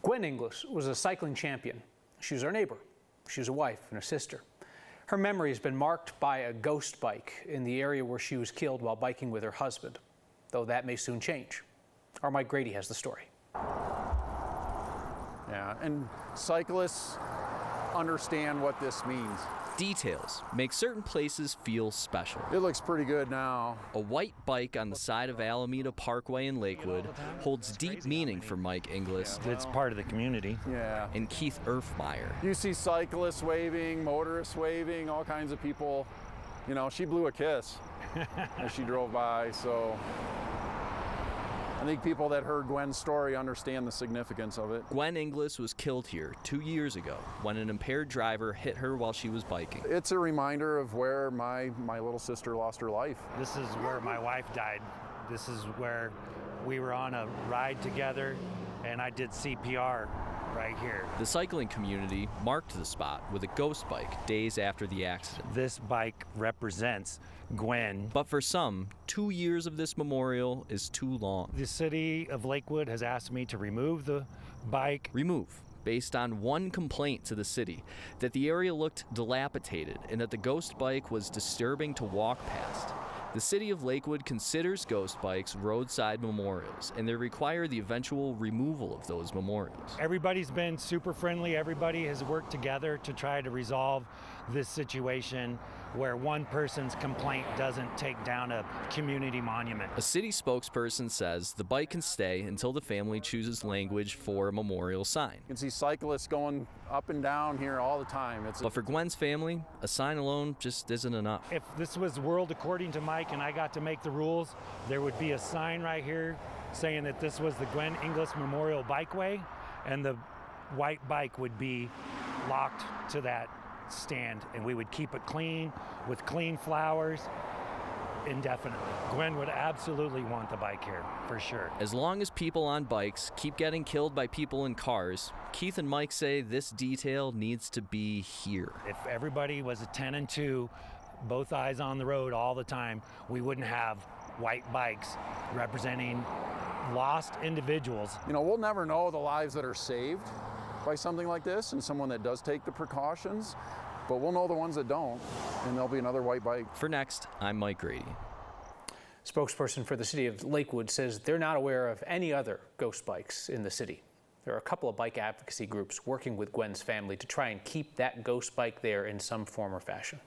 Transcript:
Gwen Inglis was a cycling champion. She was our neighbor. She was a wife and a sister. Her memory has been marked by a ghost bike in the area where she was killed while biking with her husband, though that may soon change. Our Mike Grady has the story. Yeah, and cyclists understand what this means. Details make certain places feel special. It looks pretty good now. A white bike on the side of Alameda Parkway in Lakewood holds deep meaning for Mike Inglis. It's part of the community. Yeah. And Keith Erfmeyer. You see cyclists waving, motorists waving, all kinds of people. You know, she blew a kiss as she drove by, so I think people that heard Gwen's story understand the significance of it. Gwen Inglis was killed here 2 years ago when an impaired driver hit her while she was biking. It's a reminder of where my little sister lost her life. This is where my wife died. This is where we were on a ride together, and I did CPR right here. The cycling community marked the spot with a ghost bike days after the accident. This bike represents Gwen. But for some, 2 years of this memorial is too long. The city of Lakewood has asked me to remove the bike. Remove, based on one complaint to the city, that the area looked dilapidated and that the ghost bike was disturbing to walk past. The city of Lakewood considers ghost bikes roadside memorials, and they require the eventual removal of those memorials. Everybody's been super friendly. Everybody has worked together to try to resolve this situation where one person's complaint doesn't take down a community monument. A city spokesperson says the bike can stay until the family chooses language for a memorial sign. You can see cyclists going up and down here all the time. But for Gwen's family, a sign alone just isn't enough. If this was world according to Mike and I got to make the rules, there would be a sign right here saying that this was the Gwen Inglis Memorial Bikeway, and the white bike would be locked to that stand, and we would keep it clean with clean flowers indefinitely. Gwen would absolutely want the bike here, for sure. As long as people on bikes keep getting killed by people in cars, Keith and Mike say this detail needs to be here. If everybody was a 10 and 2, both eyes on the road all the time, we wouldn't have white bikes representing lost individuals. You know, we'll never know the lives that are saved by something like this and someone that does take the precautions, but we'll know the ones that don't, and there'll be another white bike. For Next, I'm Mike Grady. Spokesperson for the city of Lakewood says they're not aware of any other ghost bikes in the city. There are a couple of bike advocacy groups working with Gwen's family to try and keep that ghost bike there in some form or fashion.